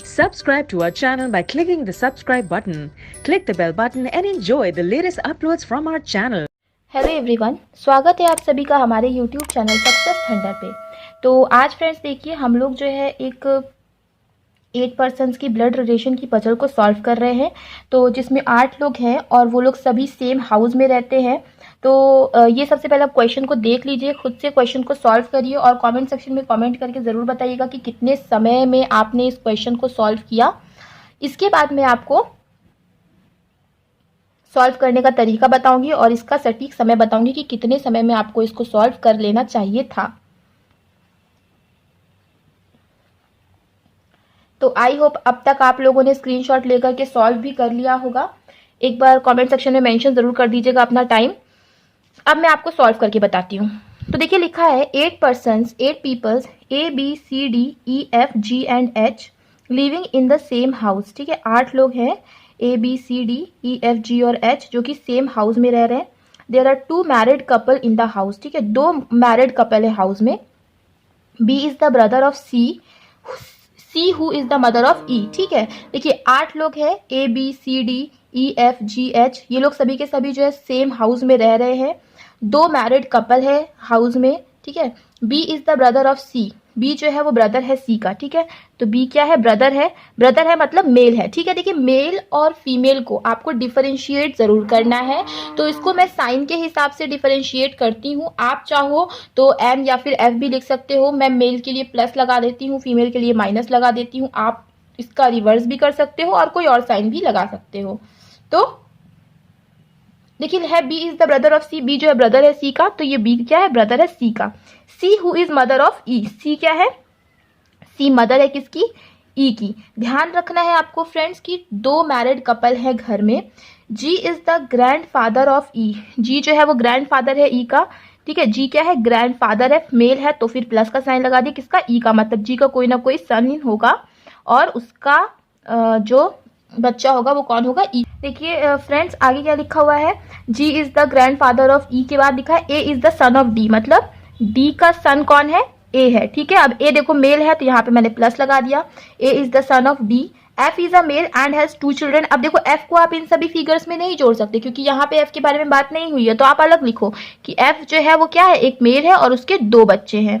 Subscribe to our channel by clicking the subscribe button. Click the bell button and enjoy the latest uploads from our channel. Hello everyone, स्वागत है आप सभी का हमारे YouTube channel success thunder पे। तो आज फ्रेंड्स देखिए, हम लोग जो है एक 8 पर्सन्स की ब्लड रिलेशन की पजल को सॉल्व कर रहे हैं। तो जिसमें 8 लोग हैं और वो लोग सभी सेम हाउस में रहते हैं। तो ये सबसे पहले आप क्वेश्चन को देख लीजिए, खुद से क्वेश्चन को सॉल्व करिए और कमेंट सेक्शन में कमेंट करके ज़रूर बताइएगा कि कितने समय में आपने इस क्वेश्चन को सॉल्व किया। इसके बाद मैं आपको सॉल्व करने का तरीका बताऊंगी और इसका सटीक समय बताऊंगी कि कितने समय में आपको इसको सॉल्व कर लेना चाहिए था। तो आई होप अब तक आप लोगों ने स्क्रीनशॉट लेकर के सॉल्व भी कर लिया होगा। एक बार कमेंट सेक्शन में मेंशन जरूर कर दीजिएगा अपना टाइम। अब मैं आपको सॉल्व करके बताती हूँ। तो देखिए, लिखा है 8 persons 8 peoples ABCDEFG and H living in the same house. ठीक है, 8 लोग हैं ABCDEFG और H जो कि सेम हाउस में रह रहे हैं। There are 2 married couple in the house. ठीक है, 2 मैरिड कपल है हाउस में। B is the brother of C who is the mother of E। ठीक है, देखिए 8 लोग हैं ABCDEFGH, ये लोग सभी के सभी जो है सेम हाउस में रह रहे हैं। 2 मैरिड कपल है हाउस में। ठीक है, B is the brother of C, B जो है वो ब्रदर है C का। ठीक है, तो B क्या है? ब्रदर है। ब्रदर है मतलब मेल है। ठीक है, देखिए मेल और फीमेल को आपको डिफरेंशिएट जरूर करना है। तो इसको मैं साइन के हिसाब से डिफरेंशिएट करती हूँ। आप चाहो तो M या फिर F भी लिख सकते हो। मैं मेल के लिए प्लस लगा देती हूँ, फीमेल के लिए माइनस लगा देती हूँ। आप इसका रिवर्स भी कर सकते हो और कोई और साइन भी लगा सकते हो। तो देखिए है B is the brother of C, B जो है ब्रदर है C का, तो ये B क्या है? ब्रदर है C का। C who is mother of E, C क्या है? C मदर है किसकी? E की। ध्यान रखना है आपको फ्रेंड्स कि 2 मैरिड कपल है घर में। G is the grand father of E, G जो है वो ग्रैंड फादर है E का। ठीक है, G क्या है? ग्रैंड फादर है, मेल है, तो फिर प्लस का साइन लगा दिया। किसका? E का, मतलब G का कोई ना कोई सन होगा और उसका जो बच्चा होगा वो कौन होगा? E। देखिए फ्रेंड्स आगे क्या लिखा हुआ है? G is the grand father of E के बाद लिखा है A is the son of D, मतलब D का सन कौन है? A है। ठीक है, अब A देखो मेल है तो यहाँ पे मैंने प्लस लगा दिया। A is the son of D। F is a male and has 2 children. अब देखो F को आप इन सभी फिगर्स में नहीं जोड़ सकते क्योंकि यहाँ पे F के बारे में बात नहीं हुई है, तो आप अलग लिखो कि F जो है वो क्या है? एक मेल है और उसके 2 बच्चे हैं।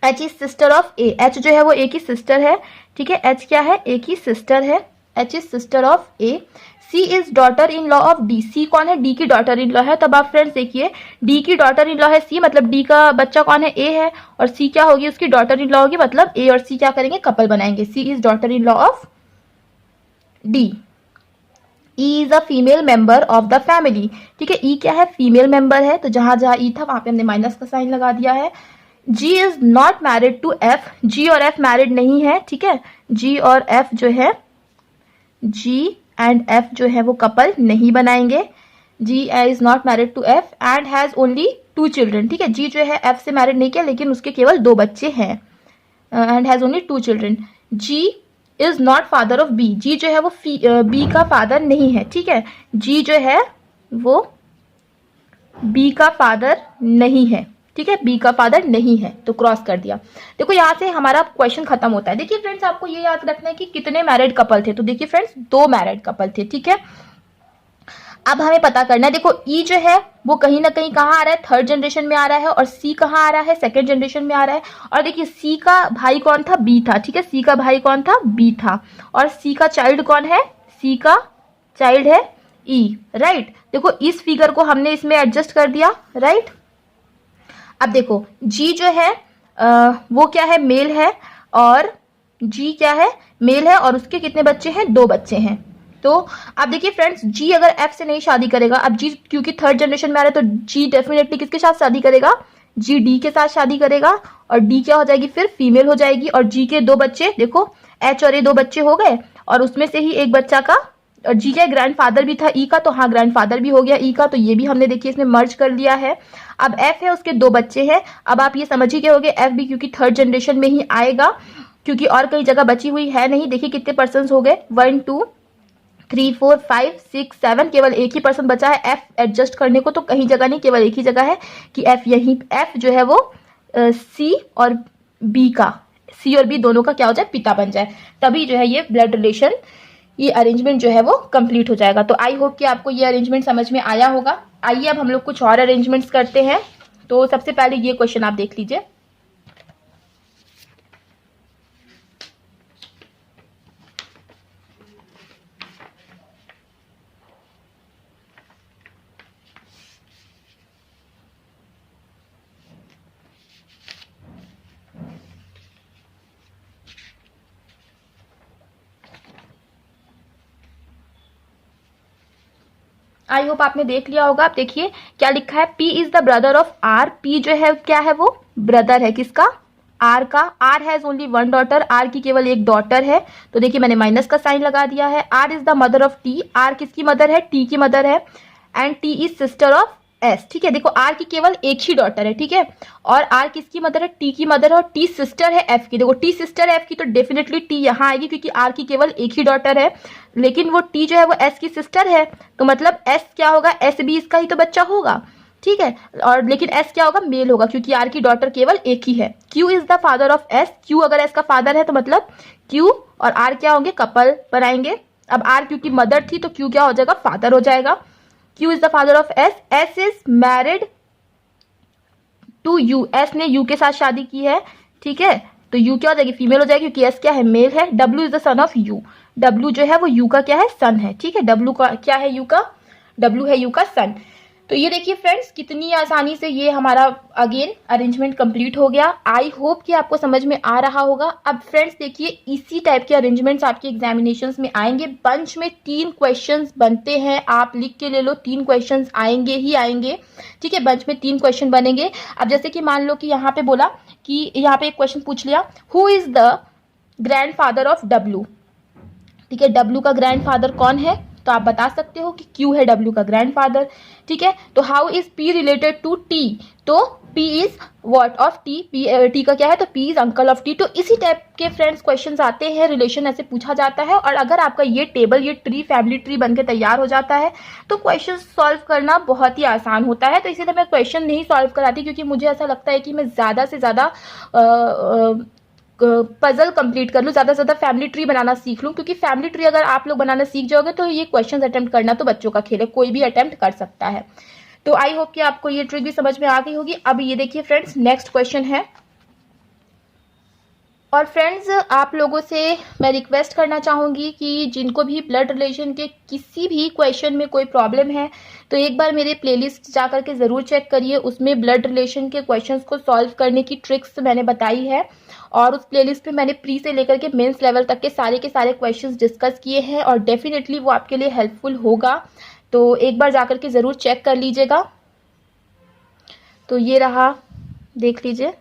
H is sister of A, H जो है वो A की सिस्टर है। ठीक है, H क्या है? A की सिस्टर है। H is sister of A। C is daughter in law of D, C कौन है? D की डॉटर इन लॉ है। तब आप फ्रेंड्स देखिए D की डॉटर इन लॉ है C, मतलब D का बच्चा कौन है? A है, और C क्या होगी? उसकी डॉटर इन लॉ होगी, मतलब A और C क्या करेंगे? कपल बनाएंगे। C is daughter in law of D। E is a female member of the family. ठीक है, E क्या है? फीमेल मेंबर है, तो जहां जहां E था वहां पे हमने माइनस का साइन लगा दिया है। G is not married to F, G और F मैरिड नहीं है। ठीक है, G और F जो है, G एंड F जो है वो कपल नहीं बनाएंगे। G is not married to F and has only 2 children. ठीक है, G जो है F से मैरिड नहीं किया लेकिन उसके केवल 2 बच्चे हैं and has only 2 children. G is not father of B, G जो है वो B का फादर नहीं है। ठीक है, G जो है वो B का फादर नहीं है। ठीक है, B का फादर नहीं है, तो क्रॉस कर दिया। देखो यहाँ से हमारा क्वेश्चन खत्म होता है। देखिए फ्रेंड्स आपको ये याद रखना है कि कितने मैरिड कपल थे। तो देखिए फ्रेंड्स 2 मैरिड कपल थे। ठीक है, अब हमें पता करना है। देखो E जो है वो कहीं ना कहीं कहाँ आ रहा है? 3rd जनरेशन में आ रहा है, और C कहाँ आ रहा है? 2nd जनरेशन में आ रहा है। और देखिए C का भाई कौन था? B था। ठीक है, C का भाई कौन था? B था। और C का चाइल्ड कौन है? C का चाइल्ड है E, राइट। देखो इस फिगर को हमने इसमें एडजस्ट कर दिया, राइट। अब देखो G जो है वो क्या है? मेल है, और G क्या है? मेल है, और उसके कितने बच्चे हैं? 2 बच्चे हैं। तो अब देखिए फ्रेंड्स G अगर F से नहीं शादी करेगा, अब G क्योंकि 3rd जनरेशन में आ रहा है तो G डेफिनेटली किसके साथ शादी करेगा? G D के साथ शादी करेगा, और D क्या हो जाएगी? फिर फीमेल हो जाएगी। और G के 2 बच्चे, देखो H और A 2 बच्चे हो गए, और उसमें से ही एक बच्चा का, और G का ग्रैंडफादर भी था E का, तो हाँ ग्रैंडफादर भी हो गया E का, तो ये भी हमने देखिए इसमें मर्ज कर लिया है। अब F है, उसके 2 बच्चे हैं। अब आप ये समझ ही गए होंगे F भी क्योंकि 3rd जनरेशन में ही आएगा, क्योंकि और कई जगह बची हुई है नहीं। देखिए कितने पर्सन हो गए? 1 2 3 4 5 6 7 केवल एक ही पर्सन बचा है एफ एडजस्ट करने को, तो कहीं जगह नहीं, केवल एक ही जगह है कि एफ यहीं, एफ जो है वो सी और बी का, सी और बी दोनों का क्या हो जाए, पिता बन जाए, तभी जो है ये ब्लड रिलेशन, ये अरेंजमेंट जो है वो कंप्लीट हो जाएगा। तो आई होप कि आपको ये अरेंजमेंट समझ में आया होगा। आइए अब हम लोग कुछ और अरेंजमेंट्स करते हैं। तो सबसे पहले ये क्वेश्चन आप देख लीजिए। आई होप आपने देख लिया होगा। आप देखिए क्या लिखा है, P is the brother of R. P जो है क्या है, वो ब्रदर है किसका, आर का। R has only one daughter, R की केवल एक डॉटर है, तो देखिए मैंने माइनस का साइन लगा दिया है। R is the mother of T, R किसकी मदर है, टी की मदर है। And T is sister of S, ठीक है। देखो आर की केवल एक ही डॉटर है, ठीक है, और आर किसकी मदर है, टी की मदर है, और टी सिस्टर है एफ की। देखो टी सिस्टर है एफ की, तो डेफिनेटली टी यहाँ आएगी क्योंकि आर की केवल एक ही डॉटर है, लेकिन वो टी जो है वो एस की सिस्टर है, तो मतलब एस क्या होगा, एस भी इसका ही तो बच्चा होगा, ठीक है। और लेकिन एस क्या होगा, मेल होगा, क्योंकि आर की डॉटर केवल एक ही है। Q is the father of S, Q अगर एस का फादर है तो मतलब क्यू और आर क्या होंगे, कपल बनाएंगे। अब आर क्योंकि मदर थी तो क्यू क्या हो जाएगा, फादर हो जाएगा। Q is the father of S. S is married to U. S ने U के साथ शादी की है, ठीक है, तो U क्या हो जाएगी, फीमेल हो जाएगी, क्योंकि S क्या है, मेल है। W is the son of U. W जो है वो U का क्या है, सन है, ठीक है। W का क्या है, U का, W है U का सन। तो ये देखिए फ्रेंड्स, कितनी आसानी से ये हमारा अगेन अरेंजमेंट कंप्लीट हो गया। आई होप कि आपको समझ में आ रहा होगा। अब फ्रेंड्स देखिए, इसी टाइप के अरेंजमेंट्स आपके एग्जामिनेशंस में आएंगे। बंच में 3 क्वेश्चंस बनते हैं, आप लिख के ले लो, 3 क्वेश्चंस आएंगे ही आएंगे, ठीक है। बंच में 3 क्वेश्चन बनेंगे। अब जैसे कि मान लो कि यहाँ पे बोला कि यहाँ पे एक क्वेश्चन पूछ लिया, who is the grand father of W, ठीक है। डब्ल्यू का ग्रैंड फादर कौन है, तो आप बता सकते हो कि क्यू है डब्ल्यू का ग्रैंड फादर, ठीक है। तो how is P related to T, तो P is what of T, T का क्या है, तो P is uncle of T. तो इसी टाइप के फ्रेंड्स क्वेश्चंस आते हैं, रिलेशन ऐसे पूछा जाता है। और अगर आपका ये टेबल, ये ट्री, फैमिली ट्री बनके तैयार हो जाता है तो क्वेश्चन सॉल्व करना बहुत ही आसान होता है। तो इसीलिए मैं क्वेश्चन नहीं सॉल्व कराती, क्योंकि मुझे ऐसा लगता है कि मैं ज़्यादा से ज़्यादा पजल कंप्लीट कर लूँ, ज़्यादा से ज़्यादा फैमिली ट्री बनाना सीख लूँ, क्योंकि फैमिली ट्री अगर आप लोग बनाना सीख जाओगे तो ये क्वेश्चंस अटेम्प्ट करना तो बच्चों का खेल है, कोई भी अटेम्प्ट कर सकता है। तो आई होप कि आपको ये ट्रिक भी समझ में आ गई होगी। अब ये देखिए फ्रेंड्स, नेक्स्ट क्वेश्चन है। और फ्रेंड्स आप लोगों से मैं रिक्वेस्ट करना चाहूँगी कि जिनको भी ब्लड रिलेशन के किसी भी क्वेश्चन में कोई प्रॉब्लम है तो एक बार मेरे प्लेलिस्ट जा कर के ज़रूर चेक करिए। उसमें ब्लड रिलेशन के क्वेश्चंस को सॉल्व करने की ट्रिक्स मैंने बताई है, और उस प्लेलिस्ट में मैंने प्री से लेकर के मेंस लेवल तक के सारे क्वेश्चंस डिस्कस किए हैं, और डेफिनेटली वो आपके लिए हेल्पफुल होगा। तो एक बार जा कर के ज़रूर चेक कर लीजिएगा। तो ये रहा, देख लीजिए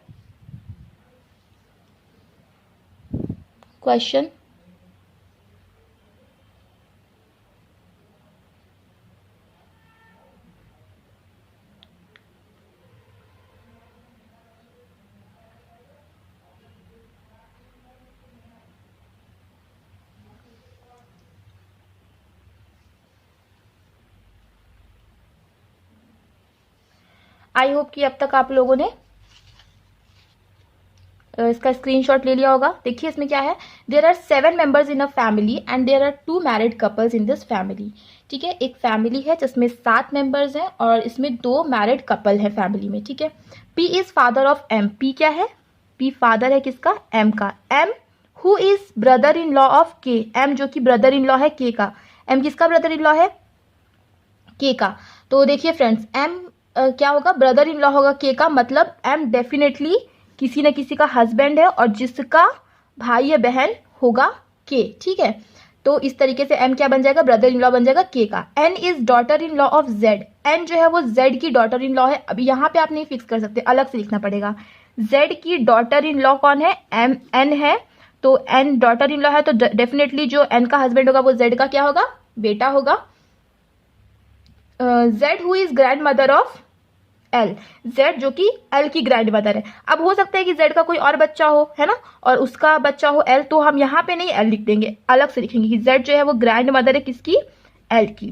क्वेश्चन। आई होप कि अब तक आप लोगों ने इसका स्क्रीनशॉट ले लिया होगा। देखिए इसमें क्या है, there are 7 members in a family and there are 2 married couples in this family, ठीक है। एक फैमिली है जिसमें 7 मेंबर्स हैं और इसमें 2 मैरिड कपल है फैमिली में, ठीक है। P is father of M, P क्या है, पी फादर है किसका, एम का। M who is brother in law of K, M जो कि ब्रदर इन लॉ है के का। एम किसका ब्रदर इन लॉ है, के का। तो देखिए फ्रेंड्स, एम क्या होगा, ब्रदर इन लॉ होगा के का, मतलब एम डेफिनेटली किसी न किसी का हस्बैंड है और जिसका भाई या बहन होगा के, ठीक है। तो इस तरीके से एम क्या बन जाएगा, ब्रदर इन लॉ बन जाएगा के का। N is daughter in law of Z, N जो है वो जेड की डॉटर इन लॉ है। अभी यहाँ पे आप नहीं फिक्स कर सकते, अलग से लिखना पड़ेगा। जेड की डॉटर इन लॉ कौन है, एम, एन है, तो एन डॉटर इन लॉ है, तो डेफिनेटली जो एन का हस्बैंड होगा वो जेड का क्या होगा, बेटा होगा। Z who is grand mother of L, Z जो कि एल की ग्रैंड मदर है। अब हो सकता है कि जेड का कोई और बच्चा हो, है ना, और उसका बच्चा हो एल, तो हम यहाँ पे नहीं एल लिख देंगे, अलग से लिखेंगे कि जेड जो है वो ग्रैंड मदर है किसकी, एल की।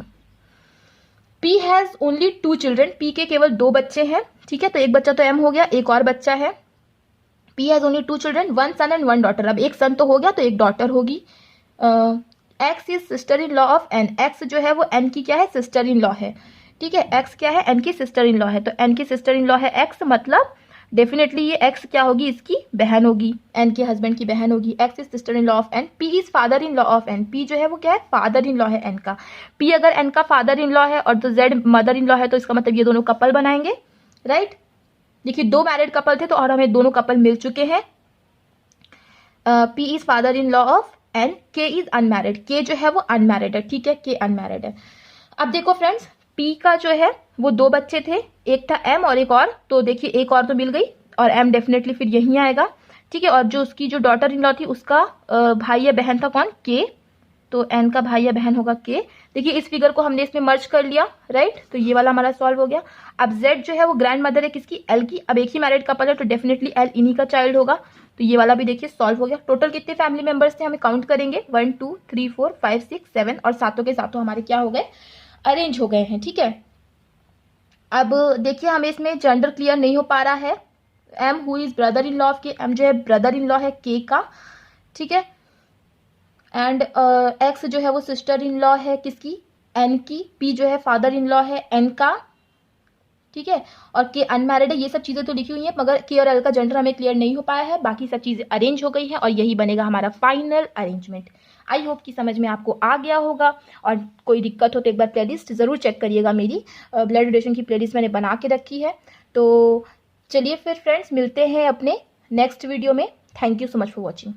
P has only 2 children, P के केवल 2 बच्चे हैं, ठीक है, तो एक बच्चा तो एम हो गया, एक और बच्चा है। P has only 2 children, 1 son and 1 daughter, अब एक सन तो हो गया तो एक डॉटर होगी। X is sister in law of N, X जो है वो एन की क्या है, सिस्टर इन लॉ है, ठीक है, एक्स क्या है, एन की सिस्टर इन लॉ है, तो एन की सिस्टर इन लॉ है एक्स, मतलब डेफिनेटली ये एक्स क्या होगी, इसकी बहन होगी, एन के हस्बैंड की बहन होगी। X is sister in law of N, P is father in law of N, P जो है वो क्या है, फादर इन लॉ है एन का। पी अगर एन का फादर इन लॉ है और तो जेड मदर इन लॉ है, तो इसका मतलब ये दोनों कपल बनाएंगे, राइट। देखिए 2 मैरिड कपल थे तो और हमें दोनों कपल मिल चुके हैं। P is father in law of N, K is unmarried, K जो है वो अनमैरिड है, ठीक है, के अनमैरिड है। अब देखो फ्रेंड्स, पी का जो है वो 2 बच्चे थे, एक था एम और एक और, तो देखिए एक और तो मिल गई और एम डेफिनेटली फिर यहीं आएगा, ठीक है, और जो उसकी जो डॉटर इन लॉ थी उसका भाई या बहन था कौन, के, तो एन का भाई या बहन होगा के। देखिए इस फिगर को हमने इसमें मर्ज कर लिया, राइट, तो ये वाला हमारा सॉल्व हो गया। अब जेड जो है वो ग्रैंड मदर है किसकी, एल की, अब एक ही मैरिड कपल है तो डेफिनेटली एल इन्हीं का चाइल्ड होगा, तो ये वाला भी देखिए सॉल्व हो गया। टोटल कितने फैमिली मेंबर्स थे हमें काउंट करेंगे, 1 2 3 4 5 6 7, और सातों के सातों हमारे क्या हो गए, अरेंज हो गए हैं, ठीक है। अब देखिए हमें इसमें जेंडर क्लियर नहीं हो पा रहा है। M who is brother in law of K, M जो है ब्रदर इन लॉ है के का, ठीक है, एंड एक्स जो है वो सिस्टर इन लॉ है किसकी, एन की। पी जो है फादर इन लॉ है एन का, ठीक है, और के अनमैरिड है। ये सब चीजें तो लिखी हुई हैं मगर के और एल का जेंडर हमें क्लियर नहीं हो पाया है, बाकी सब चीजें अरेंज हो गई हैं और यही बनेगा हमारा फाइनल अरेंजमेंट। आई होप कि समझ में आपको आ गया होगा, और कोई दिक्कत हो तो एक बार प्लेलिस्ट जरूर चेक करिएगा, मेरी ब्लड डोनेशन की प्लेलिस्ट मैंने बना के रखी है। तो चलिए फिर फ्रेंड्स मिलते हैं अपने नेक्स्ट वीडियो में। Thank you so much for watching.